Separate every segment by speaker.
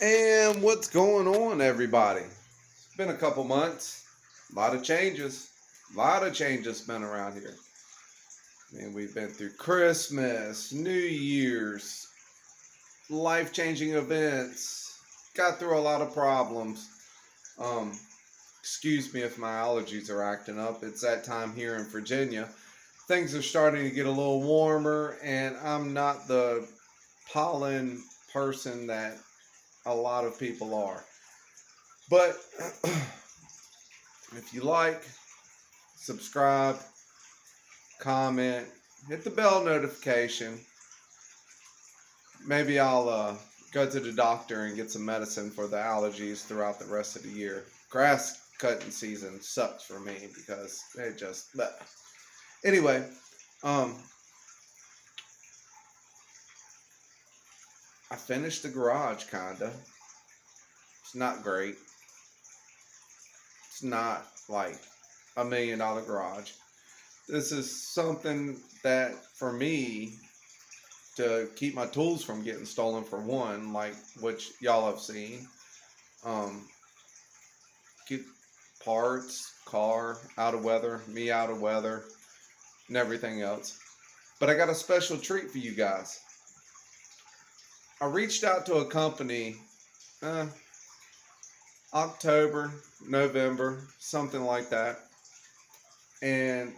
Speaker 1: And what's going on, everybody? It's been a couple months. A lot of changes. A lot of changes been around here. I mean, we've been through Christmas, New Year's, life-changing events. Got through a lot of problems. Um, Excuse me if my allergies are acting up. It's that time here in Virginia. Things are starting to get a little warmer, and I'm not the pollen person that a lot of people are. But if you like, subscribe, comment, hit the bell notification. Maybe I'll go to the doctor and get some medicine for the allergies throughout the rest of the year. Grass cutting season sucks for me because it just. Bleh. Anyway, um, I finished the garage kinda. It's not great. It's not like $1 million garage. This is something that for me to keep my tools from getting stolen, for one, like which y'all have seen. Um, Keep parts, car out of weather, me out of weather, and everything else. But I got a special treat for you guys. I reached out to a company, uh, October, November, something like that, and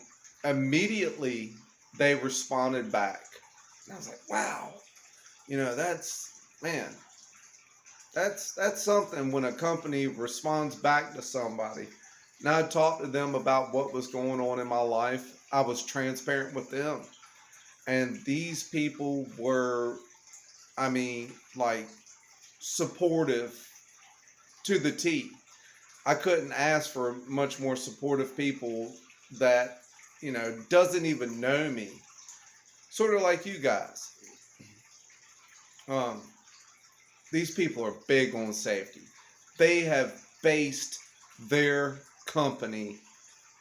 Speaker 1: immediately they responded back. And I was like, wow, that's, man, that's something when a company responds back to somebody. Now I talked to them about what was going on in my life. I was transparent with them. And these people were, I mean, like supportive to the T. I couldn't ask for much more supportive people that, doesn't even know me. Sort of like you guys. Um, these people are big on safety. They have based their company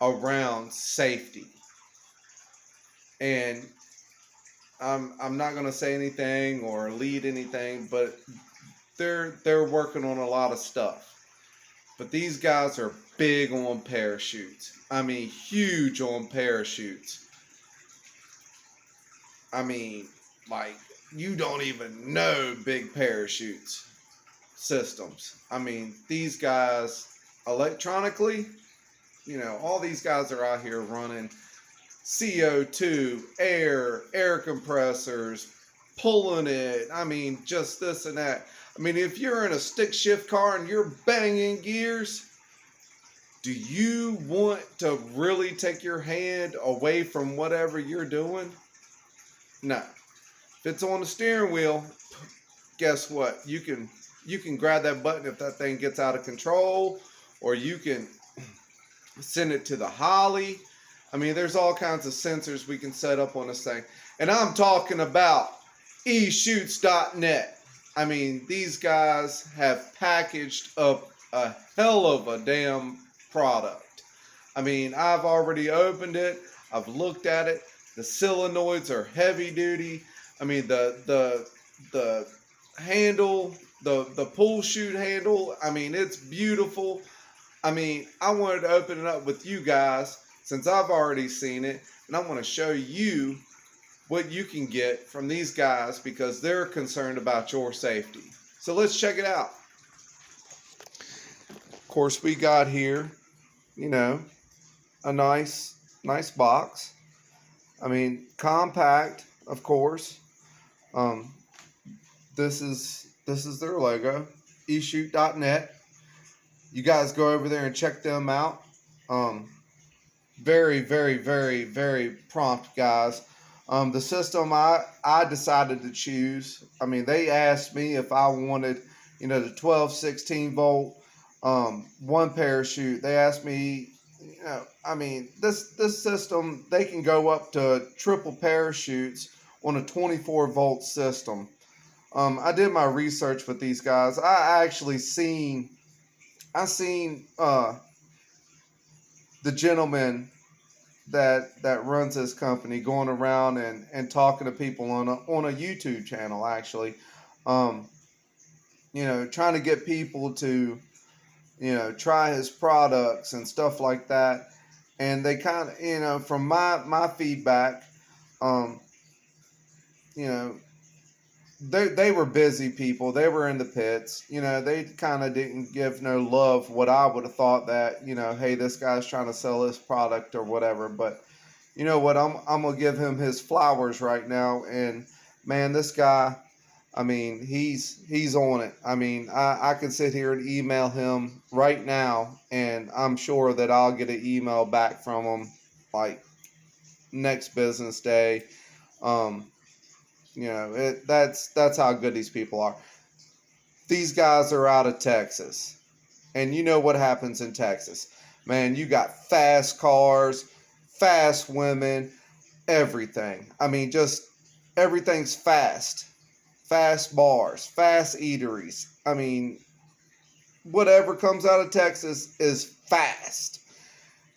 Speaker 1: around safety. And I'm not going to say anything or lead anything, but they're working on a lot of stuff. But these guys are big on parachutes. I mean, huge on parachutes. I mean, like, you don't even know big parachutes systems. I mean, these guys electronically, all these guys are out here running CO2, air compressors, pulling it. I mean, just this and that. I mean, if you're in a stick shift car and you're banging gears, do you want to really take your hand away from whatever you're doing? No. If it's on the steering wheel, guess what? You can grab that button if that thing gets out of control, or you can send it to the Holly. I mean, there's all kinds of sensors we can set up on this thing. And I'm talking about eshoots.net. I mean, these guys have packaged up a hell of a damn product. I mean, I've already opened it. I've looked at it. The solenoids are heavy duty. I mean, the handle, the pull shoot handle, I mean, it's beautiful. I mean, I wanted to open it up with you guys since I've already seen it, and I want to show you what you can get from these guys because they're concerned about your safety. So let's check it out. Of course, we got here, a nice box. I mean, compact, of course. Um, this is their logo, eshoots.net. You guys go over there and check them out. Very, very, very, very prompt guys. The system I decided to choose. I mean, they asked me if I wanted, the 12, 16 volt, one parachute. They asked me, I mean, this system, they can go up to triple parachutes on a 24-volt system. I did my research with these guys. I seen the gentleman that runs this company going around and talking to people on a YouTube channel actually. Um, trying to get people to, try his products and stuff like that. And they kind of, from my feedback, um, you know, they were busy people. They were in the pits. They kind of didn't give no love. What I would have thought that, hey, this guy's trying to sell this product or whatever. But you know what? I'm gonna give him his flowers right now. And man, this guy, I mean, he's on it. I mean, I can sit here and email him right now, and I'm sure that I'll get an email back from him like next business day. Um, that's how good these people are. These guys are out of Texas, and you know what happens in Texas, man. You got fast cars, fast women, everything. I mean, just everything's fast. Fast bars, fast eateries. I mean, whatever comes out of Texas is fast.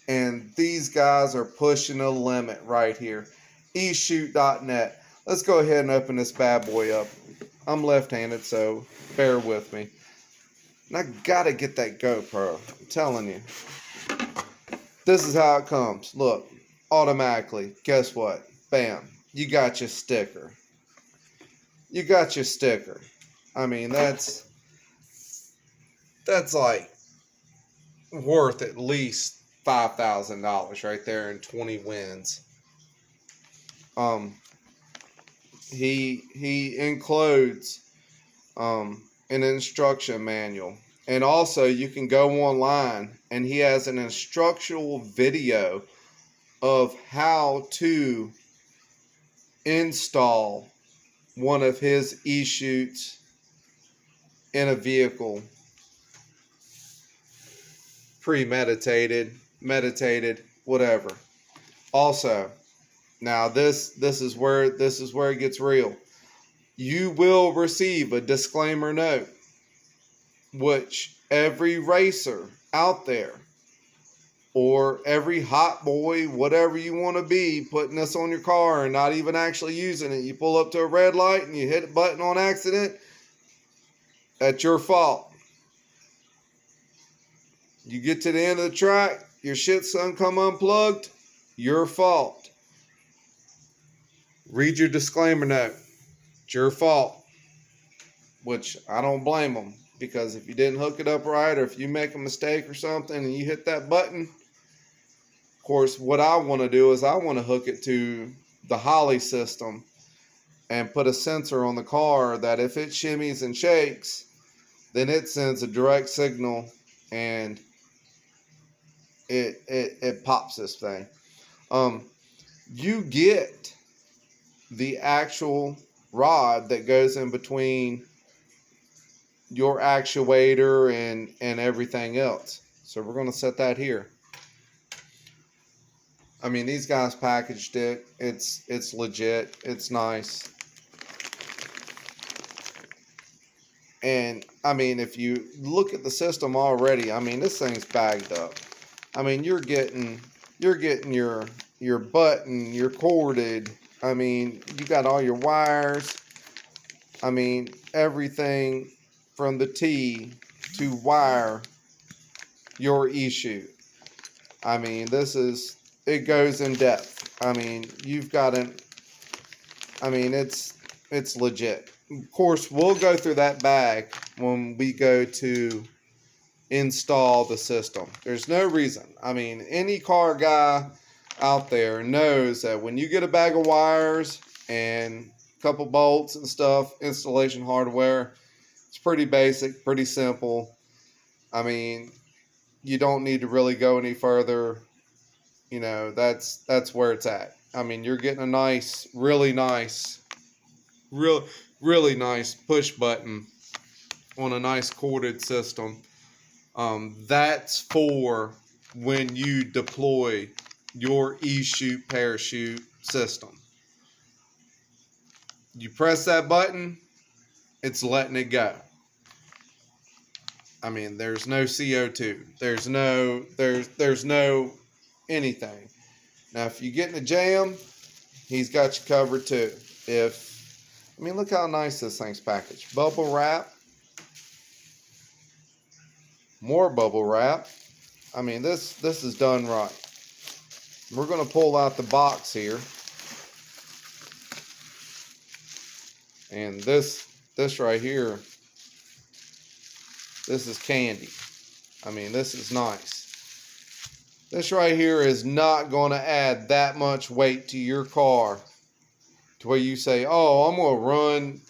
Speaker 1: And these guys are pushing the limit right here. eShoot.net. Let's go ahead and open this bad boy up. I'm left-handed, so bear with me. And I gotta get that GoPro. I'm telling you. This is how it comes. Look, automatically. Guess what? Bam. You got your sticker. You got your sticker. I mean, that's like worth at least $5,000 right there in 20 wins. He includes an instruction manual, and also you can go online and he has an instructional video of how to install one of his e-shoots in a vehicle. Premeditated, meditated, whatever. Also, now this is where it gets real. You will receive a disclaimer note, which every racer out there, or every hot boy, whatever you want to be, putting this on your car and not even actually using it. You pull up to a red light and you hit a button on accident. That's your fault. You get to the end of the track, your shit's gonna come unplugged. Your fault. Read your disclaimer note. It's your fault. Which I don't blame them, because if you didn't hook it up right, or if you make a mistake or something and you hit that button, of course, what I want to do is I want to hook it to the Holly system and put a sensor on the car that if it shimmies and shakes, then it sends a direct signal and it pops this thing. You get the actual rod that goes in between your actuator and everything else. So we're going to set that here. I mean, these guys packaged it. It's legit. It's nice. And I mean, if you look at the system already, I mean, this thing's bagged up. I mean, you're getting your button, you're corded. I mean, you got all your wires. I mean, everything from the T to wire your e-shoot. I mean, it goes in depth. I mean, it's legit. Of course, we'll go through that bag when we go to install the system. There's no reason. I mean, any car guy out there knows that when you get a bag of wires and a couple bolts and stuff, installation hardware, it's pretty basic, pretty simple. I mean, you don't need to really go any further. That's where it's at. I mean, you're getting a nice, really nice push button on a nice corded system. That's for when you deploy your e-shoot parachute system. You press that button, it's letting it go. I mean, there's no CO2. There's no anything. Now, if you get in a jam, he's got you covered too. Look how nice this thing's packaged. Bubble wrap. More bubble wrap. I mean, this is done right. We're going to pull out the box here. And this right here, this is candy. I mean, this is nice. This right here is not going to add that much weight to your car to where you say, oh, I'm going to run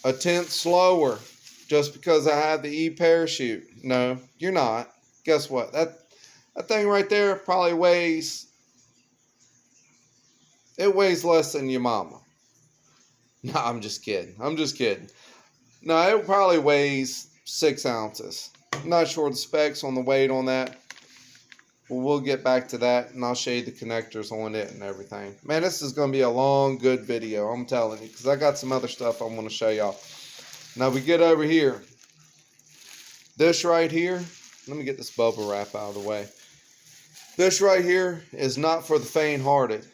Speaker 1: a tenth slower just because I have the e-parachute. No, you're not. Guess what? That thing right there probably weighs less than your mama. No, I'm just kidding. I'm just kidding. No, it probably weighs 6 ounces. I'm not sure the specs on the weight on that. But we'll get back to that, and I'll show you the connectors on it and everything. Man, this is going to be a long, good video, I'm telling you, because I got some other stuff I want to show y'all. Now, we get over here. This right here, let me get this bubble wrap out of the way. This right here is not for the faint-hearted.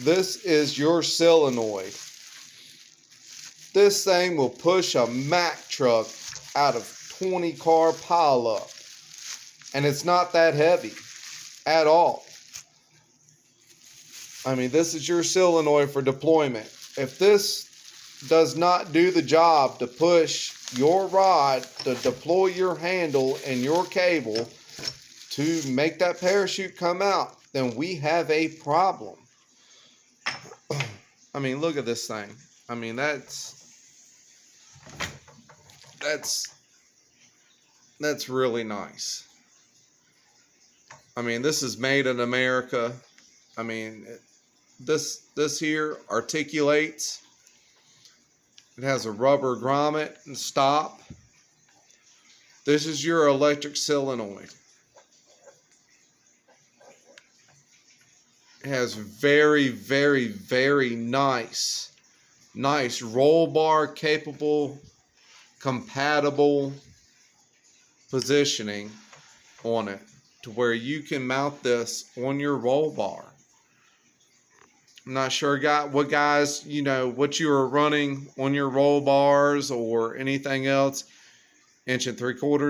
Speaker 1: This is your solenoid. This thing will push a Mack truck out of 20-car pileup. And it's not that heavy at all. I mean, this is your solenoid for deployment. If this does not do the job to push your rod to deploy your handle and your cable to make that parachute come out, then we have a problem. I mean, look at this thing. I mean, that's really nice. I mean, this is made in America. I mean, this here articulates. It has a rubber grommet and stop. This is your electric solenoid. It has very, very, very nice roll bar capable, compatible positioning on it to where you can mount this on your roll bar. I'm not sure what guys, you know, what you are running on your roll bars or anything else. 1 3/4, 1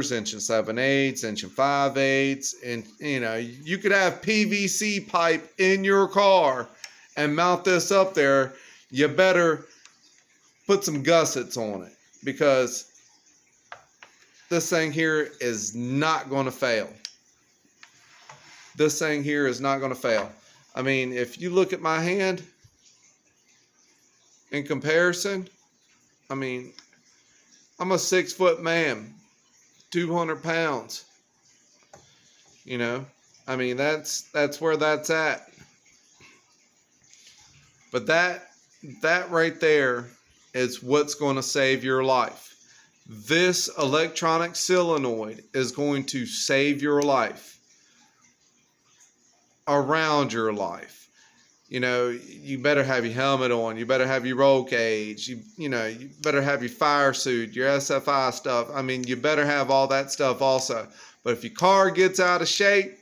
Speaker 1: 7/8, 1 5/8, and you know, you could have PVC pipe in your car and mount this up there. You better put some gussets on it, because this thing here is not going to fail. This thing here is not going to fail. I mean, if you look at my hand in comparison, I mean, I'm a 6-foot man, 200 pounds. You know, I mean, that's where that's at. But that right there is what's going to save your life. This electronic solenoid is going to save your life. Around your life. You know, you better have your helmet on. You better have your roll cage. You know, you better have your fire suit, your SFI stuff. I mean, you better have all that stuff also. But if your car gets out of shape,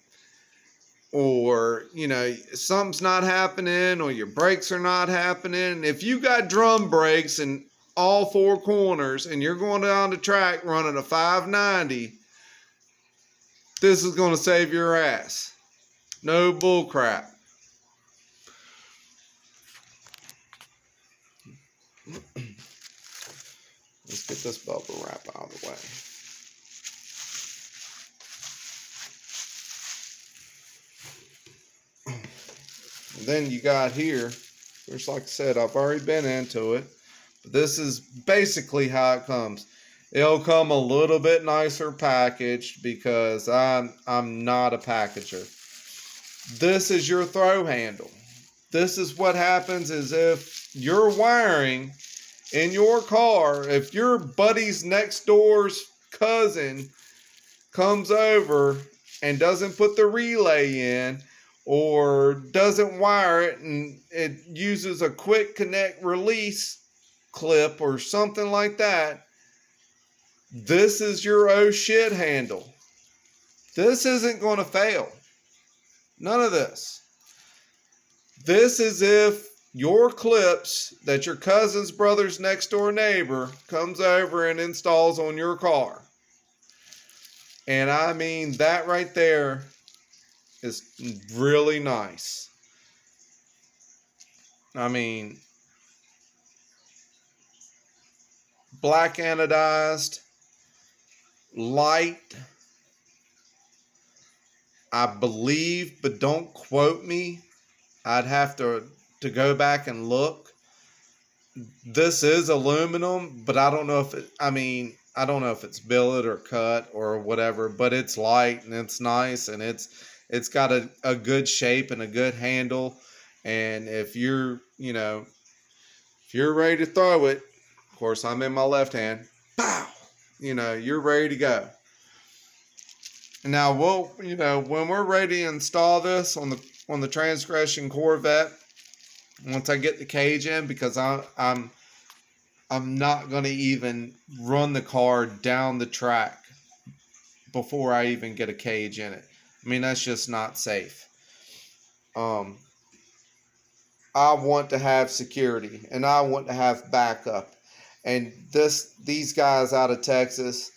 Speaker 1: or, you know, something's not happening, or your brakes are not happening, if you got drum brakes in all 4 corners and you're going down the track running a 590, this is going to save your ass. No bull crap. Let's get this bubble wrap out of the way. And then you got here, which, like I said, I've already been into it. But this is basically how it comes. It'll come a little bit nicer packaged because I'm not a packager. This is your throw handle. This is what happens is if you're wiring in your car, if your buddy's next door's cousin comes over and doesn't put the relay in, or doesn't wire it and it uses a quick connect release clip or something like that, this is your oh shit handle. This isn't going to fail. None of this. This is if your clips that your cousin's brother's next door neighbor comes over and installs on your car. And I mean, that right there is really nice. I mean, black anodized, light, I believe, but don't quote me. I'd have to go back and look. This is aluminum, but I don't know if it, I mean, I don't know if it's billet or cut or whatever, but it's light and it's nice, and it's got a good shape and a good handle. And if you're, if you're ready to throw it, of course I'm in my left hand, pow, you're ready to go. Now when we're ready to install this on the Transgression Corvette, once I get the cage in, because I'm not going to even run the car down the track before I even get a cage in it. I mean, that's just not safe. I want to have security, and I want to have backup. And these guys out of Texas,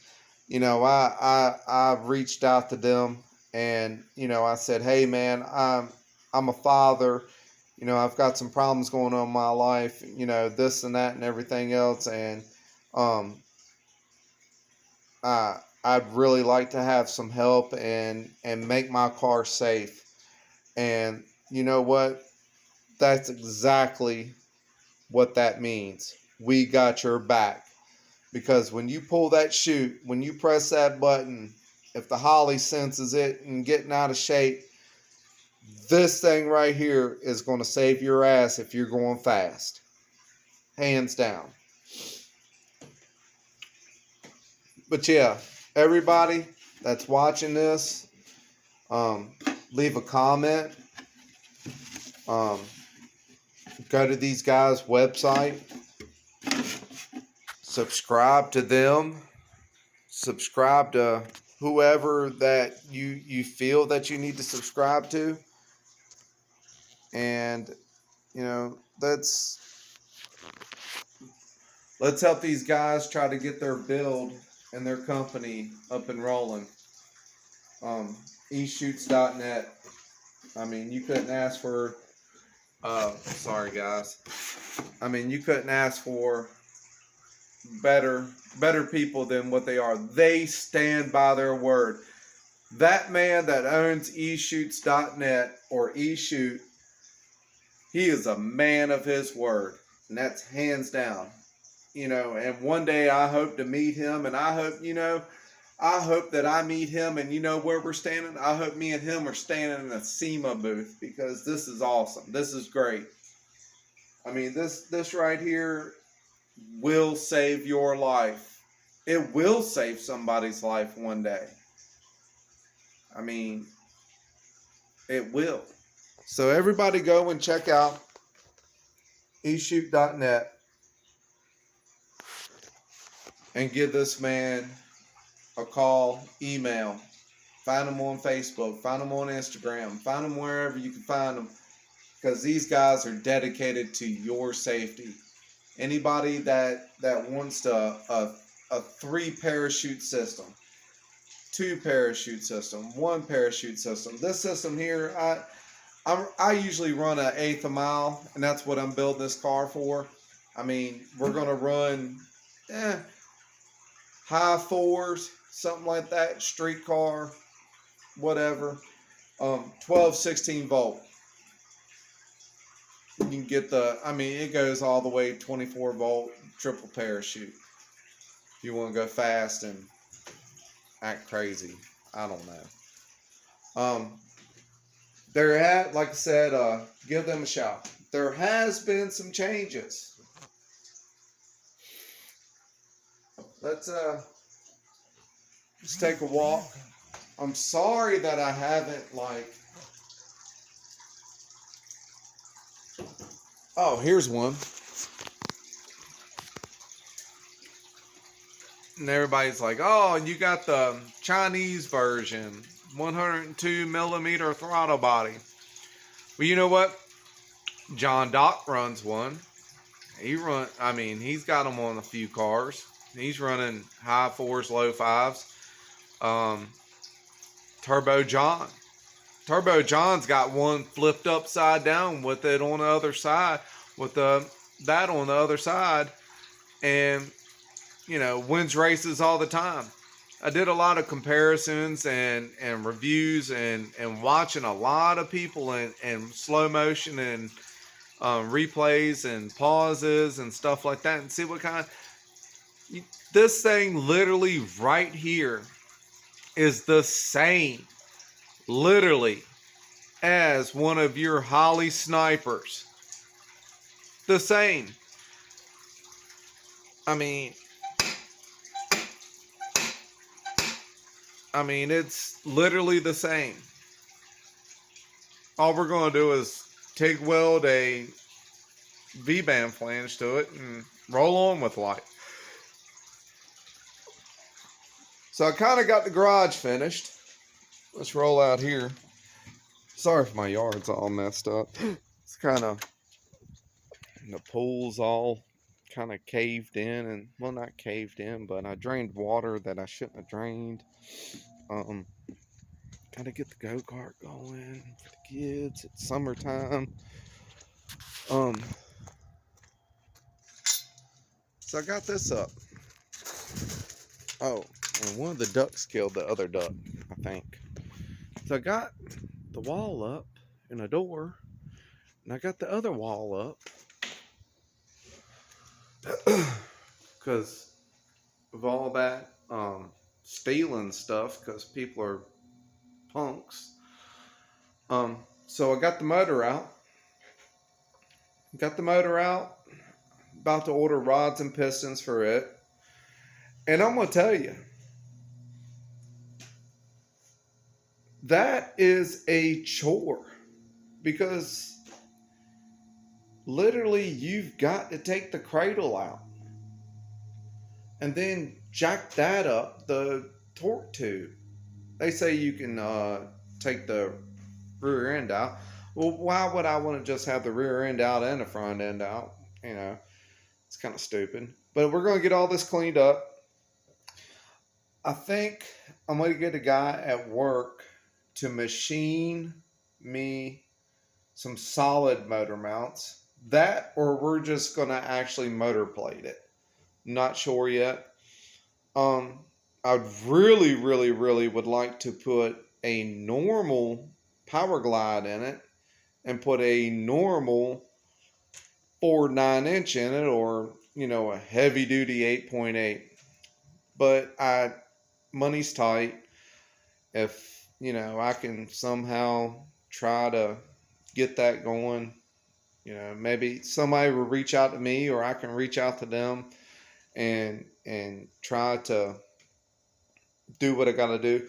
Speaker 1: I've reached out to them, and I said, hey man, I'm a father. I've got some problems going on in my life, this and that and everything else. And I'd really like to have some help and make my car safe. And you know what? That's exactly what that means. We got your back. Because when you pull that chute, when you press that button, if the Holly senses it and getting out of shape, this thing right here is going to save your ass if you're going fast. Hands down. But yeah, everybody that's watching this, leave a comment. Go to these guys' website. Subscribe to them. Subscribe to whoever that you feel that you need to subscribe to. And let's help these guys try to get their build and their company up and rolling. eshoots.net. I mean, you couldn't ask for sorry guys. I mean, you couldn't ask for better people than what they are. They stand by their word. That man that owns eshoots.net or eshoot, he is a man of his word, and that's hands down. And one day I hope to meet him, and I hope that I meet him, and where we're standing, I hope me and him are standing in a SEMA booth, because this is awesome. This is great. I mean, this right here will save your life. It will save somebody's life one day. I mean, it will. So everybody go and check out eshoot.net and give this man a call, email. Find him on Facebook. Find him on Instagram. Find him wherever you can find him, because these guys are dedicated to your safety. Anybody that wants a 3 parachute system, 2 parachute system, 1 parachute system. This system here, I usually run an 1/8 a mile, and that's what I'm building this car for. I mean, we're gonna run high 4s, something like that, street car, whatever. 12, 16 volt. You can get it goes all the way 24 volt triple parachute. If you want to go fast and act crazy, I don't know. Like I said, give them a shot. There has been some changes. Let's take a walk. I'm sorry that I haven't oh, here's one. And everybody's like, oh, you got the Chinese version, 102 millimeter throttle body. Well, you know what? John Dock runs one. He's got them on a few cars. He's running high 4s, low 5s. Turbo John. Turbo John's got one flipped upside down with it on the other side, with that on the other side, and wins races all the time. I did a lot of comparisons and reviews and watching a lot of people in slow motion and replays and pauses and stuff like that, and see what kind of, this thing literally right here is the same, literally, as one of your Holly snipers. The same. I mean, it's literally the same. All we're going to do is TIG weld a V-band flange to it and roll on with life. So I kind of got the garage finished. Let's roll out here. Sorry if my yard's all messed up. It's kind of, the pool's all kind of caved in, and well, not caved in, but I drained water that I shouldn't have drained. Gotta get the go-kart going for the kids. It's summertime. So I got this up. Oh, and one of the ducks killed the other duck, I think. So I got the wall up and a door, and I got the other wall up because of all that stealing stuff, because people are punks. So I got the motor out. About to order rods and pistons for it. And I'm going to tell you, that is a chore, because literally you've got to take the cradle out and then jack that up the torque tube. They say you can take the rear end out. Well, why would I want to just have the rear end out and the front end out? It's kind of stupid. But we're going to get all this cleaned up. I think I'm going to get a guy at work to machine me some solid motor mounts. That, or we're just going to actually motor plate it. Not sure yet. I really, really, really would like to put a normal Power Glide in it and put a normal 4.9-inch in it, or a heavy duty 8.8. But money's tight. If I can somehow try to get that going, maybe somebody will reach out to me, or I can reach out to them and try to do what I gotta do.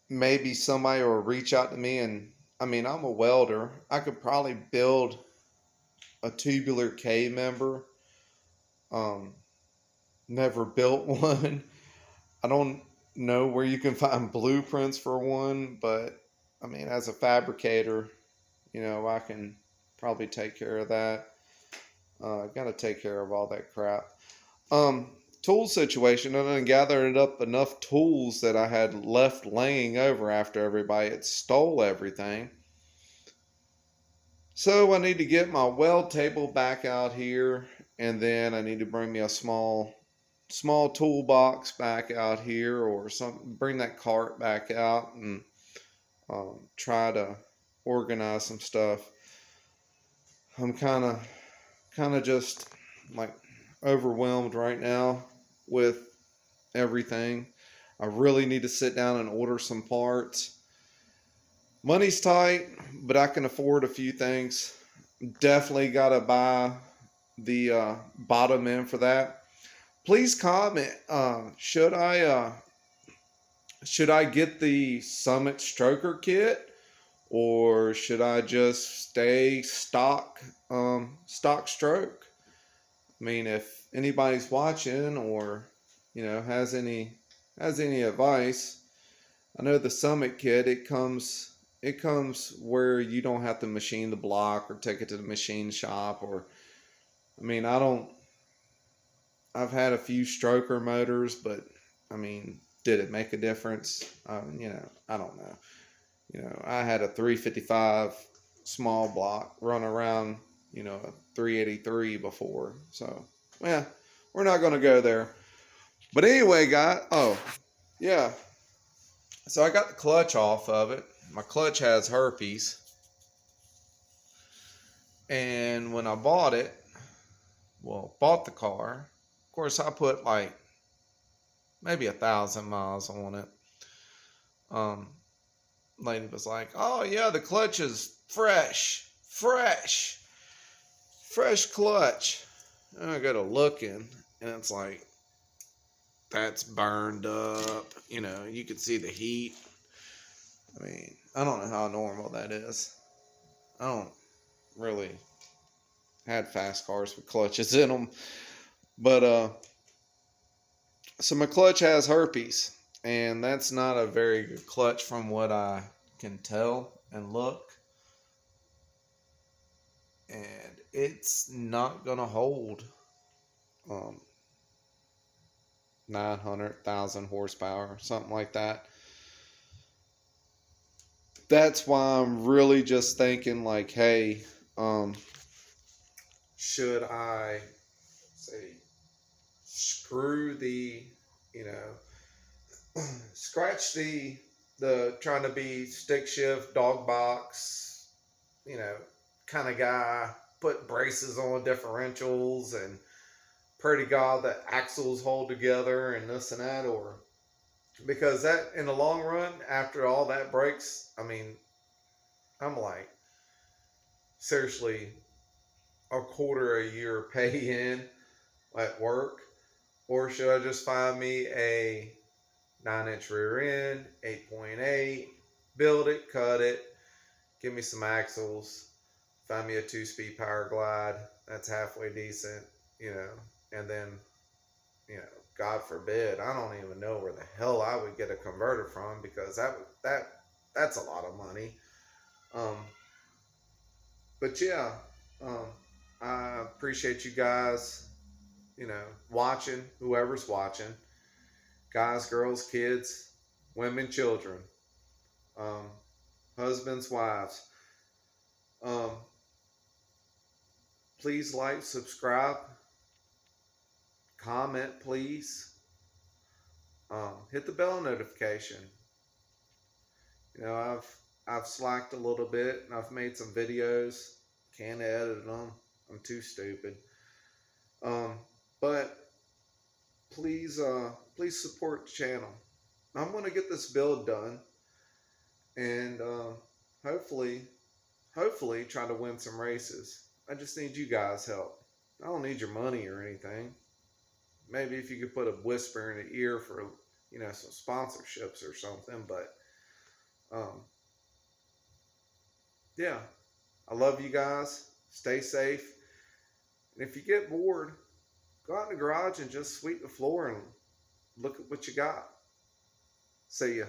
Speaker 1: Maybe somebody will reach out to me, and I'm a welder. I could probably build a tubular K member. Never built one. I don't know where you can find blueprints for one, but as a fabricator, I can probably take care of that. Gotta take care of all that crap. Tool situation, I done gathered up enough tools that I had left laying over after everybody had stole everything. So I need to get my weld table back out here, and then I need to bring me a small toolbox back out here, or something. Bring that cart back out and try to organize some stuff. I'm kind of just like overwhelmed right now with everything. I really need to sit down and order some parts. Money's tight, but I can afford a few things. Definitely got to buy the bottom end for that. Please comment. Should I get the Summit Stroker kit, or should I just stay stock stroke? If anybody's watching, or has any advice, I know the Summit kit, it comes where you don't have to machine the block or take it to the machine shop, or I've had a few stroker motors, but Did it make a difference? I don't know. I had a 355 small block run around, a 383 before. So, yeah, we're not going to go there. But anyway, yeah. So I got the clutch off of it. My clutch has herpes. And when I bought the car, of course I put like maybe 1,000 miles on it. Lady was like, "Oh yeah, the clutch is fresh clutch." And I go to looking, and it's like, that's burned up. You could see the heat. I mean, I don't know how normal that is. I don't really had fast cars with clutches in them, but so my clutch has herpes, and that's not a very good clutch from what I can tell and look. And it's not gonna hold 900,000 horsepower, something like that. That's why I'm really just thinking like, hey, should I say screw the, scratch the trying to be stick shift, dog box, kind of guy, put braces on differentials and pray to God that axles hold together and this and that, or because that in the long run, after all that breaks, I mean, I'm like, seriously, a quarter a year pay in at work, or should I just find me a 9-inch rear end, 8.8, build it, cut it, give me some axles, find me a 2-speed power glide that's halfway decent, and then, God forbid, I don't even know where the hell I would get a converter from, because that's a lot of money. But yeah, I appreciate you guys, watching, whoever's watching, guys, girls, kids, women, children, husbands, wives. Please like, subscribe, comment, please. Hit the bell notification. I've slacked a little bit, and I've made some videos. Can't edit them. I'm too stupid. But please support the channel. I'm gonna get this build done, and hopefully try to win some races. I just need you guys' help. I don't need your money or anything. Maybe if you could put a whisper in the ear for, some sponsorships or something. But, yeah, I love you guys. Stay safe. And if you get bored, go out in the garage and just sweep the floor and look at what you got. See ya.